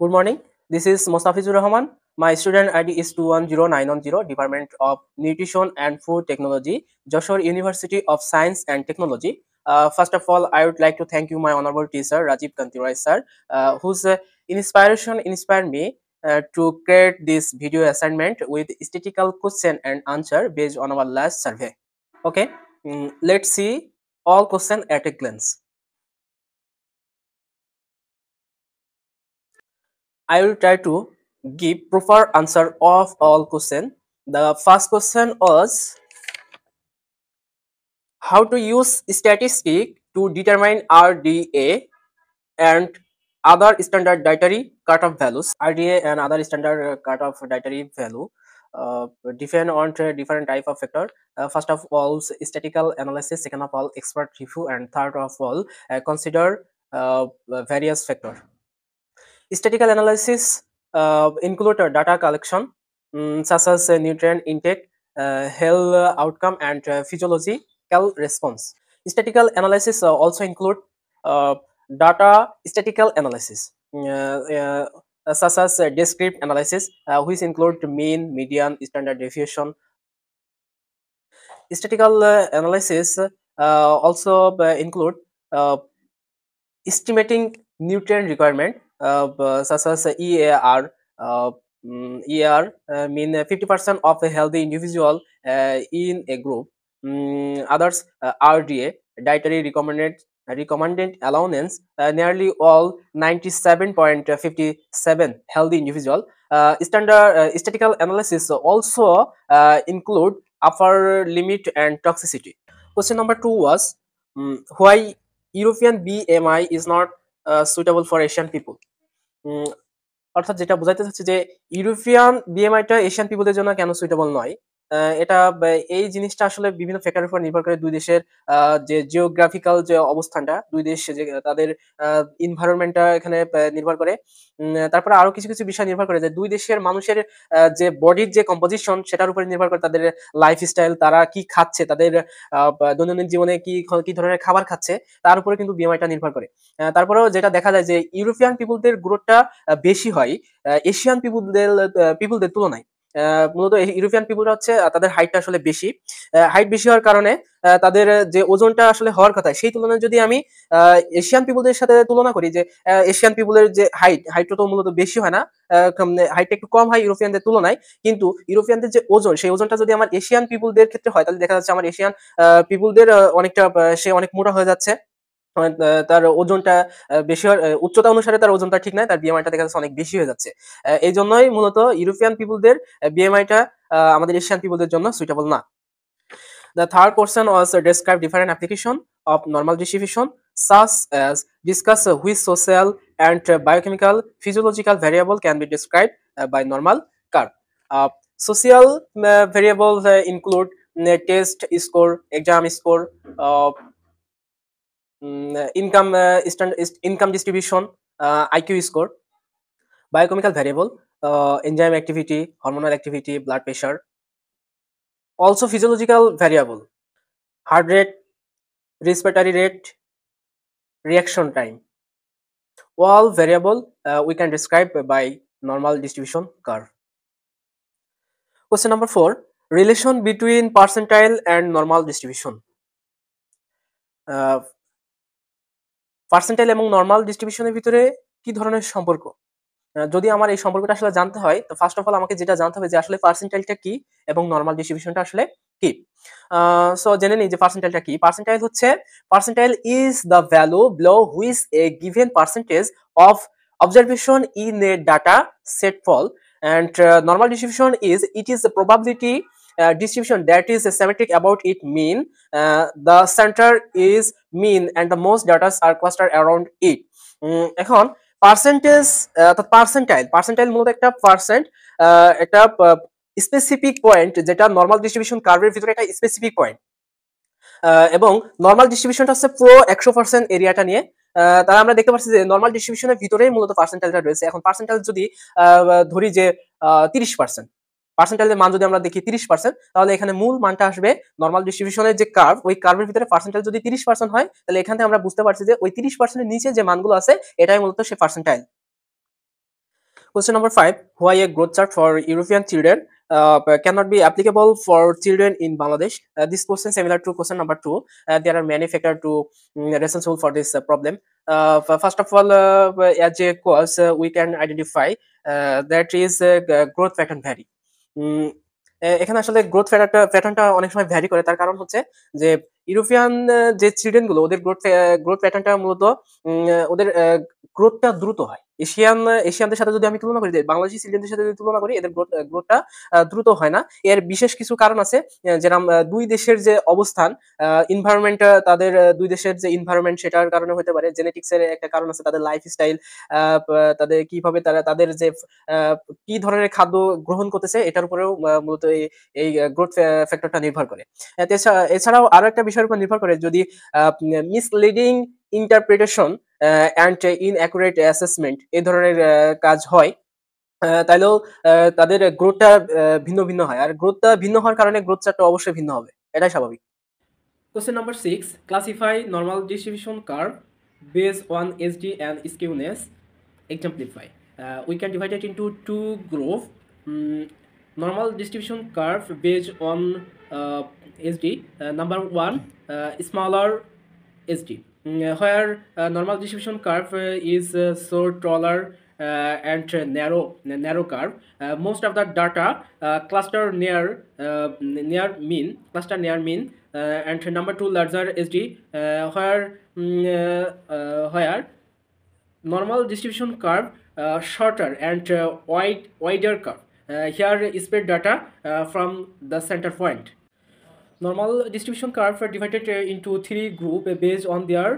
Good morning. This is Mostafizur Rahman. My student ID is 210910, Department of Nutrition and Food Technology, Joshua University of Science and Technology. First of all, I would like to thank you, my honorable teacher, Rajiv Kantiroy sir, whose inspiration inspired me to create this video assignment with statistical question and answer based on our last survey. Okay, let's see all question at a glance. I will try to give proper answer of all question. The first question was how to use statistic to determine RDA and other standard dietary cutoff values. RDA and other standard cutoff dietary value depend on different type of factor. First of all, statistical analysis. Second of all, expert review, and third of all, consider various factor. Statistical analysis include data collection such as nutrient intake, health outcome, and physiological response. Statistical analysis also include uh, data statistical analysis such as discrete analysis, which include mean, median, standard deviation. Statistical analysis also include uh, estimating nutrient requirement such as EAR. EAR mean 50% of a healthy individual in a group. Others RDA, dietary recommended allowance. Nearly all 97.57 healthy individual. Standard statistical analysis also include upper limit and toxicity. Question number 2 was why European BMI is not suitable for Asian people. উম, অর্থাৎ যেটা বোঝাতে চাচ্ছে যে European বিএমআইটা Asian পিপলদের জন্য কেন suitable নয়। এটা এই জিনিসটা আসলে বিভিন্ন ফ্যাক্টরের উপর নির্ভর করে দুই দেশের যে জিওগ্রাফিক্যাল যে অবস্থানটা দুই দেশ যে তাদের এনভায়রনমেন্টটা এখানে নির্ভর করে। তারপরে আরো কিছু কিছু বিষয় নির্ভর করে যে দুই দেশের মানুষের যে বডির যে কম্পোজিশন সেটার উপরে নির্ভর করে তাদের লাইফস্টাইল, তারা কি খাচ্ছে, তাদের দৈনন্দিন জীবনে কি ধরনের খাবার খাচ্ছে তার উপরে কিন্তু বিএমআইটা নির্ভর করে। তারপরেও যেটা দেখা যায় যে ইউরোপিয়ান পিপলদের গ্রোথটা বেশি হয় এশিয়ান পিপলদের তুলনায়। মূলত ইউরোপিয়ান পিপলরা হচ্ছে তাদের হাইটটা আসলে বেশি। হাইট বেশি হওয়ার কারণে তাদের যে ওজনটা আসলে হওয়ার কথা সেই তুলনায় যদি আমি এশিয়ান পিপলদের সাথে তুলনা করি যে এশিয়ান পিপলের যে হাইটটা তো মূলত বেশি হয় না, হাইটটা একটু কম হয় ইউরোপিয়ানদের তুলনায়। কিন্তু ইউরোপিয়ানদের যে ওজন সেই ওজনটা যদি আমার এশিয়ান পিপলদের ক্ষেত্রে হয় তাহলে দেখা যাচ্ছে আমার এশিয়ান পিপলদের অনেকটা সে অনেক মোটা হয়ে যাচ্ছে। তার ওজনটা বেশি হওয়ার উচ্চতা অনুসারে তার ওজনটা ঠিক নাই, তার বিএমআইটা দেখা যাচ্ছে অনেক বেশি হয়ে যাচ্ছে। এই জন্যই মূলত ইউরোপিয়ান পিপলদের বিএমআইটা আমাদের এশিয়ান পিপলদের জন্য সুইটেবল না। The third question was describe different application of normal distribution, such as discuss which social and biochemical physiological variable can be described by normal curve. Social variables include test score, exam score, income distribution, IQ score. Biochemical variable, enzyme activity, hormonal activity, blood pressure. Also physiological variable, heart rate, respiratory rate, reaction time. All variable we can describe by normal distribution curve. Question number 4, relation between percentile and normal distribution. Percentile এবং normal ডিস্ট্রিবিউশনের ভিতরে কি ধরনের সম্পর্ক? যদি আমার এই সম্পর্কটা আসলে জানতে হয় তো ফার্স্ট অফ অল আমাকে যেটা জানতে হবে যে আসলে পার্সেন্টাইলটা কি এবং নর্মাল ডিস্ট্রিবিউশনটা আসলে কি। সো জেনে নিই যে পার্সেন্টাইলটা কি। Percentile is the value below which a given percentage of observation in a data set fall, and normal distribution is the probability distribution that is symmetric about it mean. The center is mean and the most data are clustered around it. এখন percentage percentile মূলত একটা একটা specific point যেটা normal distribution কার্ভের ভিতরে একটা specific point, এবং normal ডিস্ট্রিবিউশনটা হচ্ছে পুরো 100% এরিয়াটা নিয়ে। তাহলে আমরা দেখতে পাচ্ছি যে নর্মাল ডিস্ট্রিবিউশনের ভিতরেই মূলত পার্সেন্টাইলটা রয়েছে। এখন পার্সেন্টাইল যদি ধরি যে 30%, পার্সেন্টাইলের মান যদি আমরা দেখি 30%, তাহলে এখানে মূল মানটা আসবে নর্মাল ডিস্ট্রিবিউশনের যে কার্ভ ওই কার্ভের ভিতরে পার্সেন্টাইল যদি 30% হয় তাহলে এখান থেকে আমরা বুঝতে পারছি যে ওই 30%-এর নিচে যে মানগুলো আছে এটাই মূলত সে percentile. Question number 5. Why a growth chart for European children cannot be applicable for children in Bangladesh? This question similar to question number 2. There are many factors to responsible for this problem. First of all, as a cause, we can identify that is growth pattern vary. উম, এখানে আসলে growth প্যাটার্নটা অনেক সময় vary করে, তার কারণ হচ্ছে যে ইউরোপিয়ান যে চিলড্রেন গুলো ওদের গ্রোথ প্যাটার্নটা মূলত ওদের গ্রোথটা দ্রুত হয়। এশিয়ানদের সাথে যদি আমি তুলনা করি, বাংলাদেশি চিলড্রেনদের সাথে যদি তুলনা করি, এদের গ্রোথটা দ্রুত হয় না। এর বিশেষ কিছু কারণ আছে, যেরকম দুই দেশের যে অবস্থান, এনভায়রনমেন্ট, তাদের দুই দেশের যে এনভায়রনমেন্ট সেটার কারণে হতে পারে। জেনেটিক্স এর একটা কারণ আছে, তাদের লাইফস্টাইল, তাদের কিভাবে তাদের যে কি ধরনের খাদ্য গ্রহণ করতেছে এটার উপরেও মূলত এই গ্রোথ ফ্যাক্টরটা নির্ভর করে। এছাড়াও আরো একটা বিষয়ের উপর নির্ভর করে, যদি মিসলিডিং ইন্টারপ্রিটেশন অ্যান্ড ইনঅ্যাকুরেট অ্যাসেসমেন্ট এই ধরনের কাজ হয়, তাইলেও তাদের গ্রোথটা ভিন্ন ভিন্ন হয়। আর গ্রোথটা ভিন্ন হওয়ার কারণে গ্রোথ চার্টটা অবশ্যই ভিন্ন হবে, এটাই স্বাভাবিক। Question number 6. Classify normal distribution curve based on SD and skewness. Exemplify. We can divide it into two groups. Normal distribution curve based on SD. Number 1, smaller SD, where normal distribution curve is so taller and narrow curve. Most of the data cluster near mean. And number 2, larger SD, where normal distribution curve shorter and wider curve. Here spread data from the center point. Normal distribution curve are divided into three groups based on their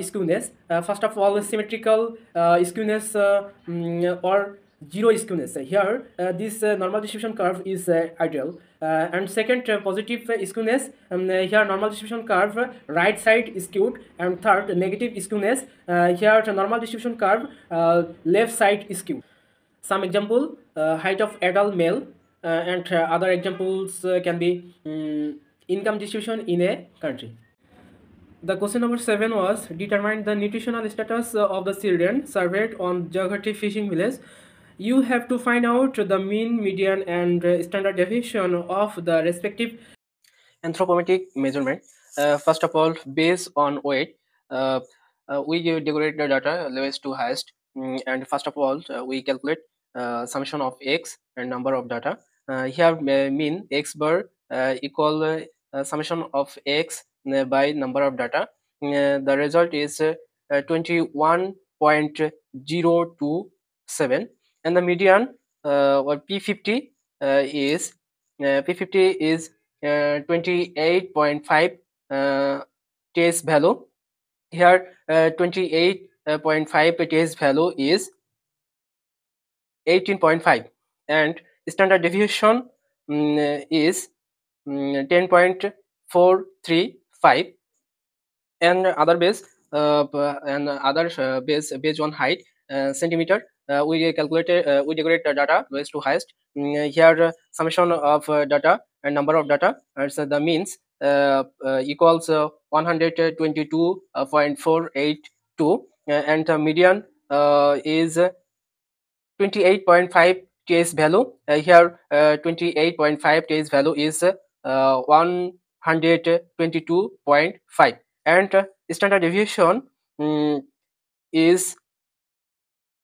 skewness. First of all, symmetrical skewness or zero skewness. Here, this normal distribution curve is ideal. And second, positive skewness. Here, normal distribution curve right side skewed. And third, negative skewness. Here, the normal distribution curve left side skewed. Some example: height of adult male, and other examples can be income distribution in a country. The question number 7 was determine the nutritional status of the children surveyed on Jagati fishing village. You have to find out the mean, median, and standard deviation of the respective anthropometric measurement. First of all, based on weight, we decorate the data lowest to highest, and first of all, we calculate summation of x and number of data. Here, mean x bar equal summation of x by number of data. The result is 21.027, and the median or P50 is 28.5 test value. Here 28.5 test value is 18.5, and standard deviation is 10.435, and other base based on height centimeter. We decorate the data lowest to highest. Here summation of data and number of data, so the means equals 122.482, and the median is 28.5 TS value. Here 28.5 TS value is 122.5, and standard deviation is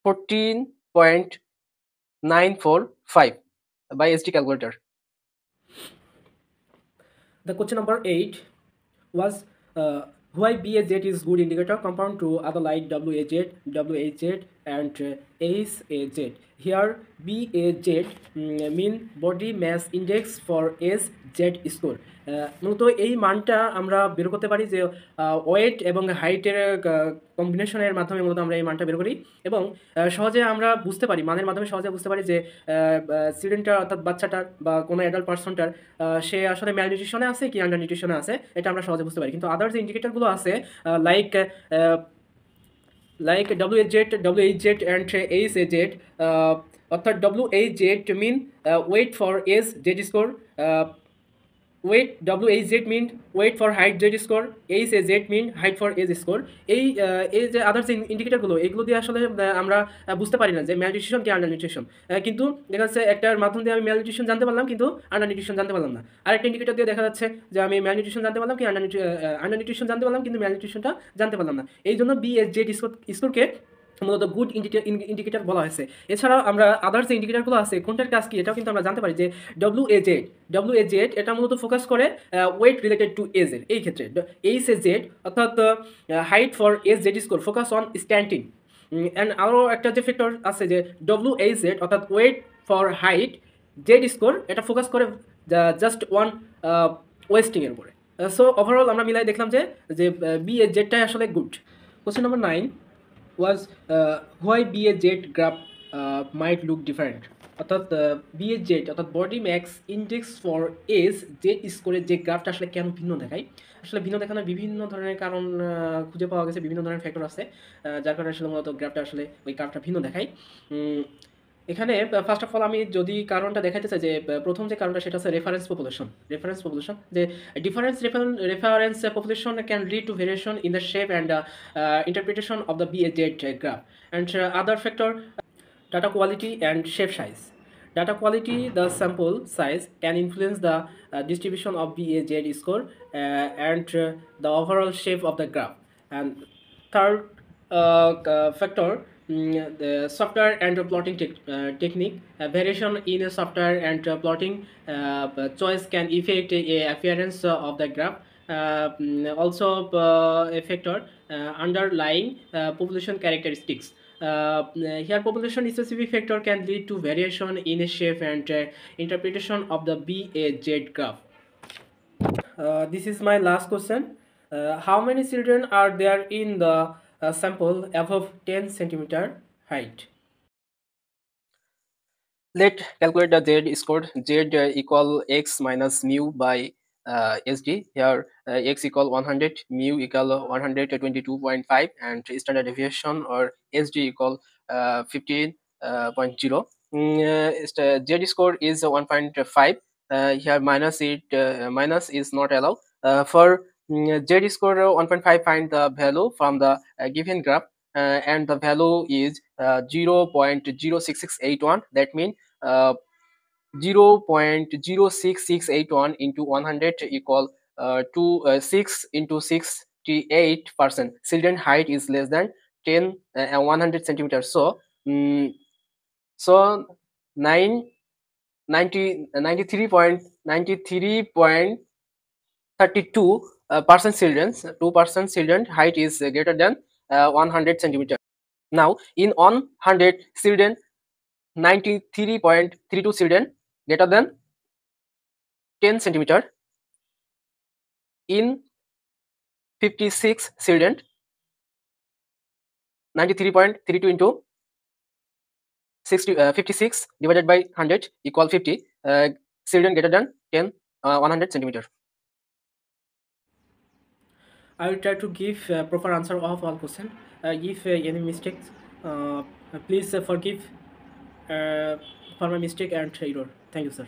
14.945 by SD calculator. The question number 8 was why BAZ is good indicator compared to other like WAZ, WHZ, and HAZ. Here BAZ mean body mass index for SZ score. মূলত এই মানটা আমরা বের করতে পারি যে wait এবং হাইটের কম্বিনেশনের মাধ্যমে মূলত আমরা এই মানটা বের করি, এবং সহজে আমরা বুঝতে পারি, মানের মাধ্যমে সহজে বুঝতে পারি যে স্টুডেন্টটা অর্থাৎ বাচ্চাটার বা কোনো অ্যাডাল্ট পার্সনটার সে আসলে ম্যাল নিউট্রিশনে আছে কি আন্ডার নিউট্রিশনে আছে, এটা আমরা সহজে বুঝতে পারি। কিন্তু আদার যে ইন্ডিকেটরগুলো আছে লাইক WHZ and HAZ, অর্থাৎ WHZ mean weight for age Z score, weight WHZ mean weight for height Z score, HZ mean height for age score। এই যে আদার্স ইন্ডিকেটরগুলো এগুলো দিয়ে আসলে আমরা বুঝতে পারি না যে ম্যাল নিউট্রিশন কি আন্ডার নিউট্রিশন, কিন্তু দেখা যাচ্ছে একটার মাধ্যম দিয়ে আমি ম্যাল নিউট্রিশন জানতে পারলাম কিন্তু আন্ডার নিউট্রিশন জানতে পারলাম না। আরেকটা ইন্ডিকেটর দিয়ে দেখা যাচ্ছে যে আমি ম্যাল নিউট্রিশন জানতে পারলাম কি আন্ডার নিউট্রিশন জানতে পারলাম কিন্তু ম্যাল নিউট্রিশনটা জানতে পারলাম না। এই জন্য BHZ স্কোরকে মূলত গুড ইন্ডিকেটর বলা হয়েছে। এছাড়াও আমরা আদার্স যে ইন্ডিকেটরগুলো আছে কোনটার কাজ কি এটাও কিন্তু আমরা জানতে পারি যে WAZ এটা মূলত ফোকাস করে ওয়েট রিলেটেড টু এজের। এই ক্ষেত্রে HAZ অর্থাৎ height for age Z score focus on standing. And আরও একটা যে ফ্যাক্টর আছে যে WHZ অর্থাৎ weight for height Z score এটা ফোকাস করে জাস্ট ওয়ান ওয়েস্টিংয়ের উপরে। সো ওভারঅল আমরা মিলাই দেখলাম যে BHZটাই আসলে good. Question number 9 was why BHZ graph might look different। অর্থাৎ BHZ অর্থাৎ body mass index for age Z স্কোরের যে গ্রাফটা আসলে কেন ভিন্ন দেখায়। আসলে ভিন্ন দেখানোর বিভিন্ন ধরনের কারণ খুঁজে পাওয়া গেছে, বিভিন্ন ধরনের ফ্যাক্টর আছে যার কারণে আসলে মূলত গ্রাফটা আসলে ওই গ্রাফটা ভিন্ন দেখায়। এখানে ফার্স্ট অফ অল আমি যদি কারণটা দেখাতে চাই যে প্রথম যে কারণটা সেটা হচ্ছে রেফারেন্স পপুলেশন যে reference population can lead to variation in the shape and interpretation of the BHZ graph and other factor data quality and shape size. Data quality, the sample size can influence the distribution of BHZ score and the overall shape of the graph. And third factor, the software and plotting technique. Variation in a software and plotting choice can affect a appearance of the graph. Also a factor underlying population characteristics. Here population specific factor can lead to variation in a shape and interpretation of the BHZ graph. This is my last question. How many children are there in the sample above 10 centimeter height? Let calculate the Z score. Z equal x minus mu by SD. Here x equal 100, mu equal 122.5, and standard deviation or SD equal 15.0. Z score is 1.5. Here minus is not allowed. For Z score 1.5, find the value from the given graph. And the value is 0.06681. That means 0.06681 into 100 equal to 6 into 68%. Children height is less than 10 and 100 centimeters. So 93.32% children height is greater than 100 centimeters. Now in 100 children, 93.32 children greater than 10 centimeter. In 56 children, 93.32 into 56 divided by 100 equal 50. Children greater than 10 100 centimeter. I will try to give proper answer of all questions. If any mistakes, please forgive for my mistake and error. Thank you, sir.